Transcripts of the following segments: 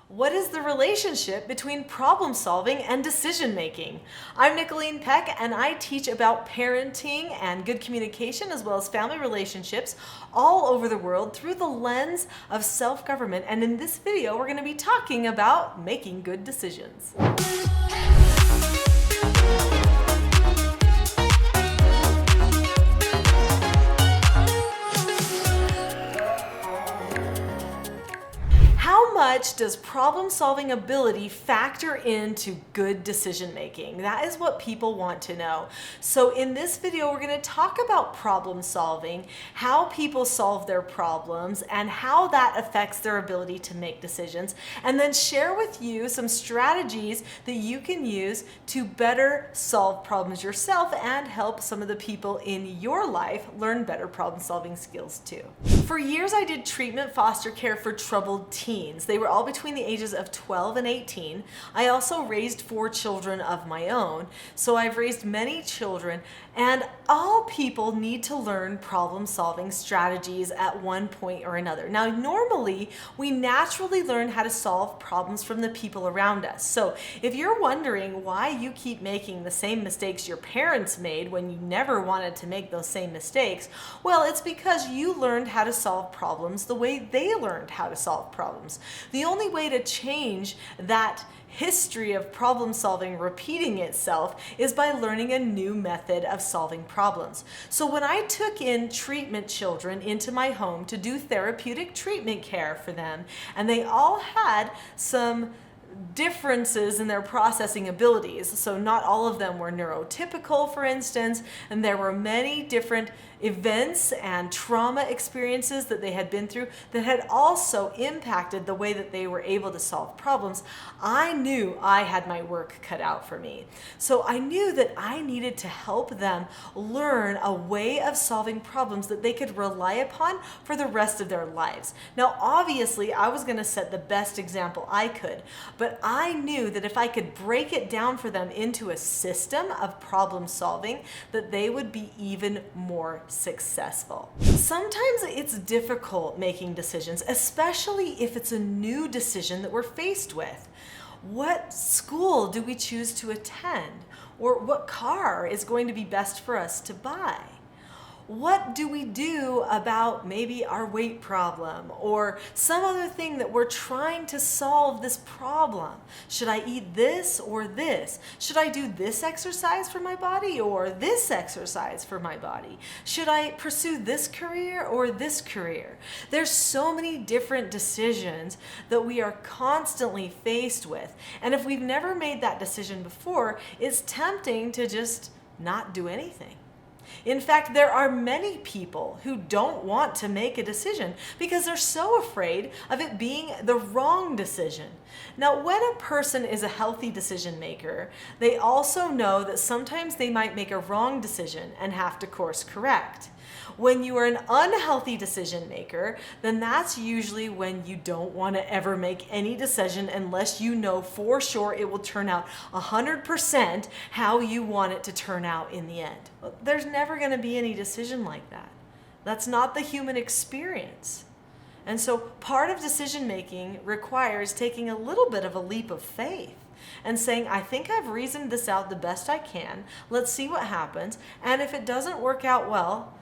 What is the relationship between problem solving and decision making? I'm Nicholeen Peck, and I teach about parenting and good communication as well as family relationships all over the world through the lens of self-government. And in this video, we're going to be talking about making good decisions. How much does problem-solving ability factor into good decision-making? That is what people want to know. So in this video, we're going to talk about problem-solving, how people solve their problems, and how that affects their ability to make decisions, and then share with you some strategies that you can use to better solve problems yourself and help some of the people in your life learn better problem-solving skills too. For years, I did treatment foster care for troubled teens. They were all between the ages of 12 and 18. I also raised 4 children of my own, so I've raised many children, and all people need to learn problem-solving strategies at one point or another. Now, normally, we naturally learn how to solve problems from the people around us. So if you're wondering why you keep making the same mistakes your parents made when you never wanted to make those same mistakes, well, it's because you learned how to solve problems the way they learned how to solve problems. The only way to change that history of problem solving repeating itself is by learning a new method of solving problems. So when I took in treatment children into my home to do therapeutic treatment care for them, and they all had some differences in their processing abilities. So not all of them were neurotypical, for instance, and there were many different events and trauma experiences that they had been through that had also impacted the way that they were able to solve problems. I knew I had my work cut out for me. So I knew that I needed to help them learn a way of solving problems that they could rely upon for the rest of their lives. Now, obviously, I was going to set the best example I could, but I knew that if I could break it down for them into a system of problem solving, that they would be even more successful. Sometimes it's difficult making decisions, especially if it's a new decision that we're faced with. What school do we choose to attend? Or what car is going to be best for us to buy? What do we do about maybe our weight problem or some other thing that we're trying to solve this problem? Should I eat this or this? Should I do this exercise for my body or this exercise for my body? Should I pursue this career or this career? There's so many different decisions that we are constantly faced with. And if we've never made that decision before, it's tempting to just not do anything. In fact, there are many people who don't want to make a decision because they're so afraid of it being the wrong decision. Now, when a person is a healthy decision maker, they also know that sometimes they might make a wrong decision and have to course correct. When you are an unhealthy decision maker, then that's usually when you don't want to ever make any decision unless you know for sure it will turn out 100% how you want it to turn out in the end. There's never going to be any decision like that. That's not the human experience. And so part of decision making requires taking a little bit of a leap of faith and saying, I think I've reasoned this out the best I can. Let's see what happens. And if it doesn't work out well,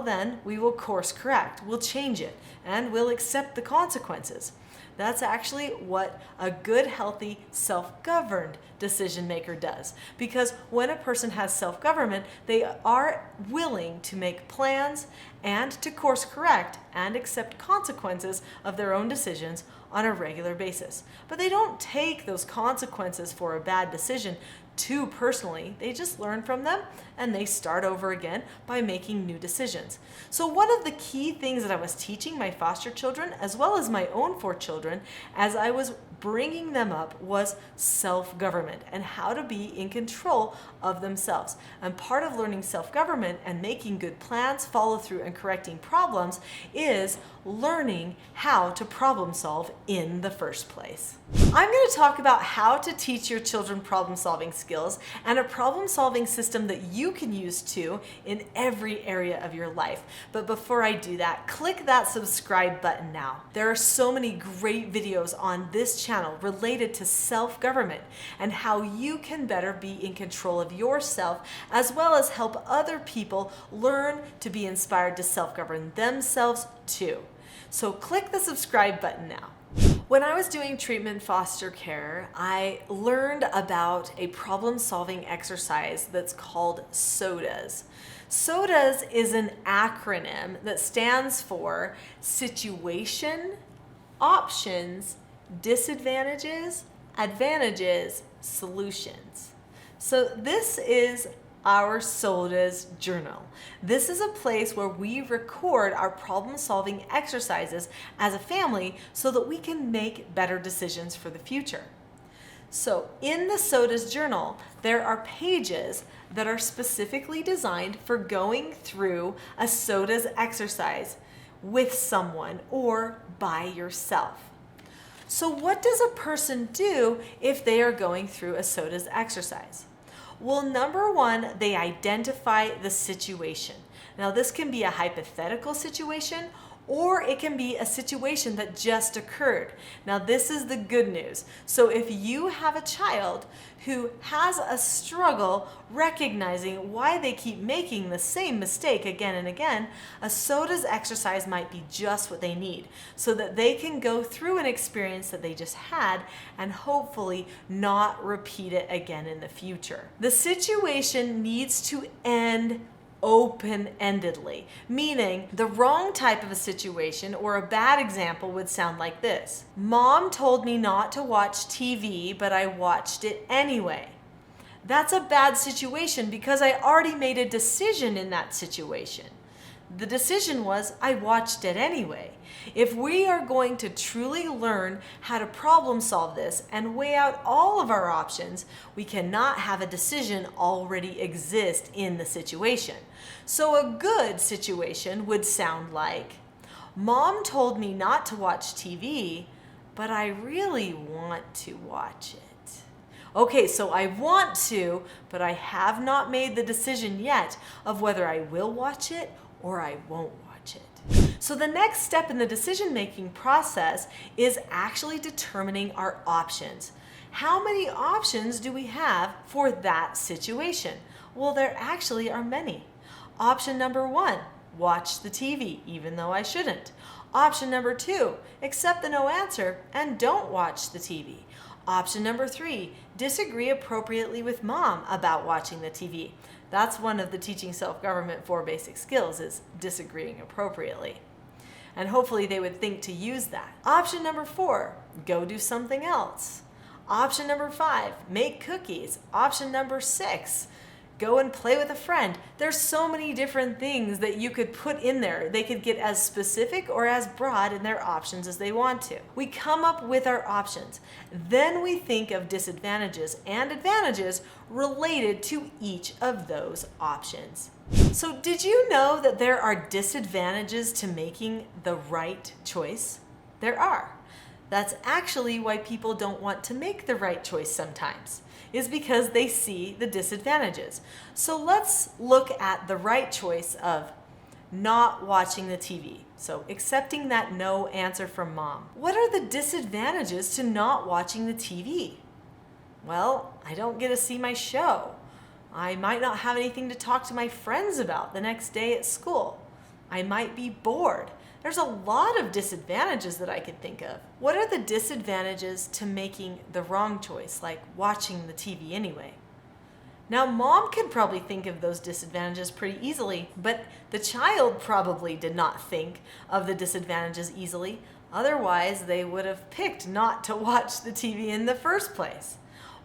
then we will course correct, we'll change it, and we'll accept the consequences. That's actually what a good, healthy, self-governed decision maker does. Because when a person has self-government, they are willing to make plans and to course correct and accept consequences of their own decisions on a regular basis. But they don't take those consequences for a bad decision too personally. They just learn from them and they start over again by making new decisions. So one of the key things that I was teaching my foster children as well as my own 4 children as I was bringing them up was self-government and how to be in control of themselves. And part of learning self-government and making good plans, follow through, and correcting problems is learning how to problem solve in the first place. I'm going to talk about how to teach your children problem solving skills skills and a problem-solving system that you can use too in every area of your life. But before I do that, click that subscribe button now. There are so many great videos on this channel related to self-government and how you can better be in control of yourself, as well as help other people learn to be inspired to self-govern themselves too. So click the subscribe button now. When I was doing treatment foster care, I learned about a problem-solving exercise that's called SOTAs. SOTAs is an acronym that stands for Situation, Options, Disadvantages, Advantages, Solutions. So this is our SOTAs journal. This is a place where we record our problem-solving exercises as a family so that we can make better decisions for the future. So in the SOTAs journal, there are pages that are specifically designed for going through a SOTAs exercise with someone or by yourself. So what does a person do if they are going through a SOTAs exercise? Well, number one, they identify the situation. Now, this can be a hypothetical situation, or it can be a situation that just occurred. Now, this is the good news. So if you have a child who has a struggle recognizing why they keep making the same mistake again and again, a SOTAs exercise might be just what they need so that they can go through an experience that they just had and hopefully not repeat it again in the future. The situation needs to end open-endedly, meaning the wrong type of a situation or a bad example would sound like this. Mom told me not to watch TV, but I watched it anyway. That's a bad situation because I already made a decision in that situation. The decision was I watched it anyway. If we are going to truly learn how to problem solve this and weigh out all of our options, we cannot have a decision already exist in the situation. So a good situation would sound like, Mom told me not to watch TV, but I really want to watch it. Okay, so I want to, but I have not made the decision yet of whether I will watch it or I won't watch it. So the next step in the decision-making process is actually determining our options. How many options do we have for that situation? Well, there actually are many. Option number one, watch the TV, even though I shouldn't. Option number two, accept the no answer and don't watch the TV. Option number three, disagree appropriately with mom about watching the TV. That's one of the Teaching Self-Government 4 basic skills, is disagreeing appropriately. And hopefully they would think to use that. Option number four, go do something else. Option number five, make cookies. Option number six, go and play with a friend. There's so many different things that you could put in there. They could get as specific or as broad in their options as they want to. We come up with our options. Then we think of disadvantages and advantages related to each of those options. So did you know that there are disadvantages to making the right choice? There are. That's actually why people don't want to make the right choice sometimes, is because they see the disadvantages. So let's look at the right choice of not watching the TV. So accepting that no answer from mom. What are the disadvantages to not watching the TV? Well, I don't get to see my show. I might not have anything to talk to my friends about the next day at school. I might be bored. There's a lot of disadvantages that I could think of. What are the disadvantages to making the wrong choice, like watching the TV anyway? Now, mom could probably think of those disadvantages pretty easily, but the child probably did not think of the disadvantages easily. Otherwise, they would have picked not to watch the TV in the first place.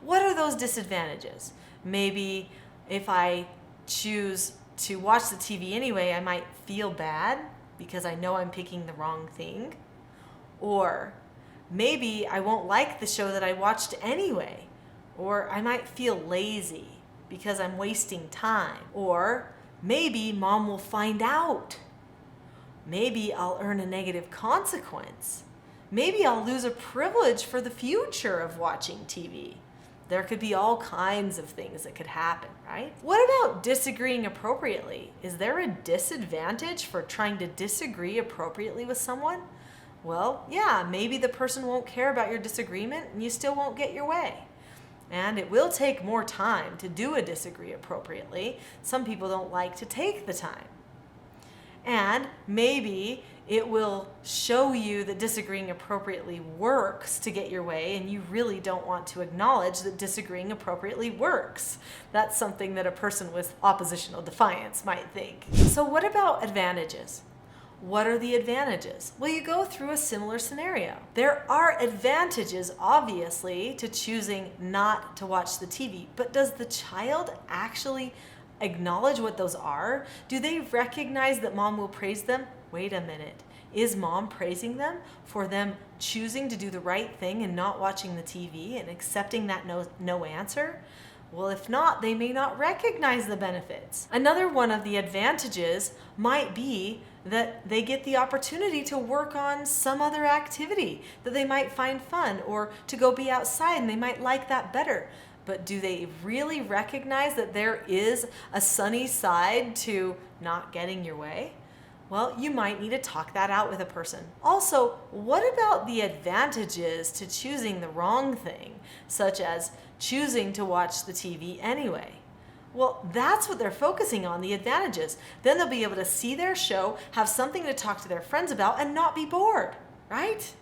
What are those disadvantages? Maybe if I choose to watch the TV anyway, I might feel bad because I know I'm picking the wrong thing. Or maybe I won't like the show that I watched anyway. Or I might feel lazy because I'm wasting time. Or maybe mom will find out. Maybe I'll earn a negative consequence. Maybe I'll lose a privilege for the future of watching TV. There could be all kinds of things that could happen, right? What about disagreeing appropriately? Is there a disadvantage for trying to disagree appropriately with someone? Well, yeah, maybe the person won't care about your disagreement and you still won't get your way. And it will take more time to do a disagree appropriately. Some people don't like to take the time. And maybe it will show you that disagreeing appropriately works to get your way, and you really don't want to acknowledge that disagreeing appropriately works. That's something that a person with oppositional defiance might think. So what about advantages? What are the advantages? Well, you go through a similar scenario. There are advantages, obviously, to choosing not to watch the TV, but does the child actually acknowledge what those are? Do they recognize that mom will praise them? Wait a minute. Is mom praising them for them choosing to do the right thing and not watching the TV and accepting that no answer? Well, if not, they may not recognize the benefits. Another one of the advantages might be that they get the opportunity to work on some other activity that they might find fun, or to go be outside and they might like that better. But do they really recognize that there is a sunny side to not getting your way? Well, you might need to talk that out with a person. Also, what about the advantages to choosing the wrong thing, such as choosing to watch the TV anyway? Well, that's what they're focusing on, the advantages. Then they'll be able to see their show, have something to talk to their friends about, and not be bored, right?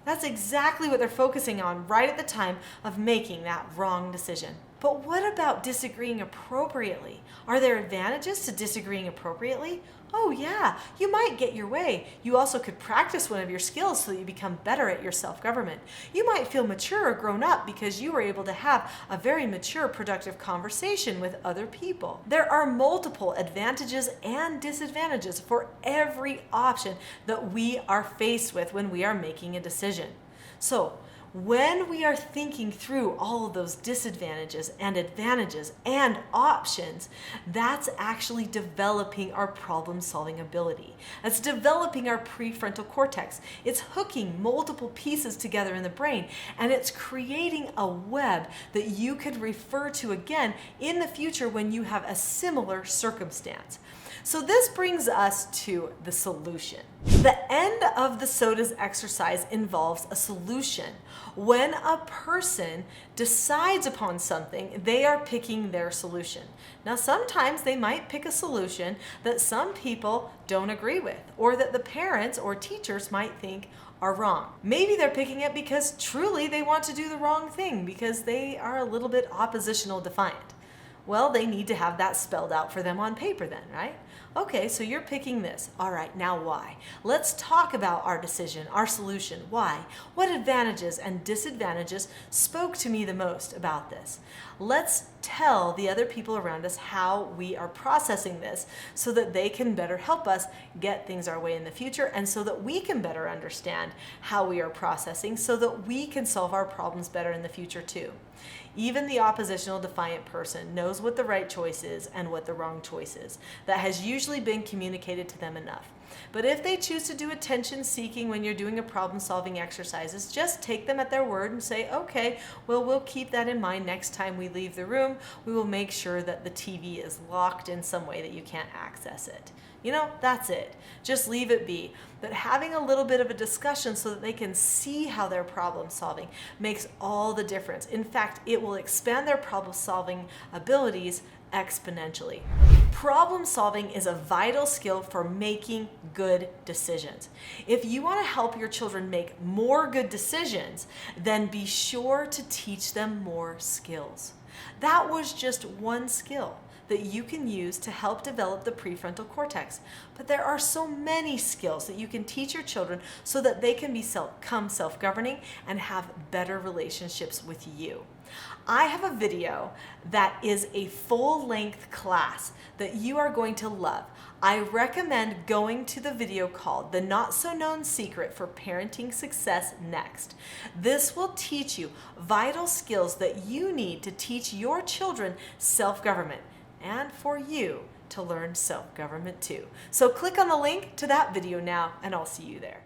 That's exactly what they're focusing on right at the time of making that wrong decision. But what about disagreeing appropriately? Are there advantages to disagreeing appropriately? Oh yeah, you might get your way. You also could practice one of your skills so that you become better at your self-government. You might feel mature or grown up because you were able to have a very mature, productive conversation with other people. There are multiple advantages and disadvantages for every option that we are faced with when we are making a decision. So, when we are thinking through all of those disadvantages and advantages and options, that's actually developing our problem-solving ability. That's developing our prefrontal cortex. It's hooking multiple pieces together in the brain, and it's creating a web that you could refer to again in the future when you have a similar circumstance. So this brings us to the solution. The end of the SOTAS exercise involves a solution. When a person decides upon something, they are picking their solution. Now, sometimes they might pick a solution that some people don't agree with, or that the parents or teachers might think are wrong. Maybe they're picking it because truly they want to do the wrong thing, because they are a little bit oppositional defiant. Well, they need to have that spelled out for them on paper then, right? Okay, so you're picking this. All right, now why? Let's talk about our decision, our solution. Why? What advantages and disadvantages spoke to me the most about this? Let's tell the other people around us how we are processing this so that they can better help us get things our way in the future, and so that we can better understand how we are processing so that we can solve our problems better in the future too. Even the oppositional defiant person knows what the right choice is and what the wrong choice is. That has usually been communicated to them enough. But if they choose to do attention seeking when you're doing a problem-solving exercises, just take them at their word and say, okay, well, we'll keep that in mind next time we leave the room. We will make sure that the TV is locked in some way that you can't access it. You know, that's it. Just leave it be. But having a little bit of a discussion so that they can see how they're problem solving makes all the difference. In fact, it will expand their problem solving abilities exponentially. Problem solving is a vital skill for making good decisions. If you want to help your children make more good decisions, then be sure to teach them more skills. That was just one skill that you can use to help develop the prefrontal cortex. But there are so many skills that you can teach your children so that they can become self-governing and have better relationships with you. I have a video that is a full-length class that you are going to love. I recommend going to the video called The Not So Known Secret for Parenting Success Next. This will teach you vital skills that you need to teach your children self-government, and for you to learn self-government too. So click on the link to that video now, and I'll see you there.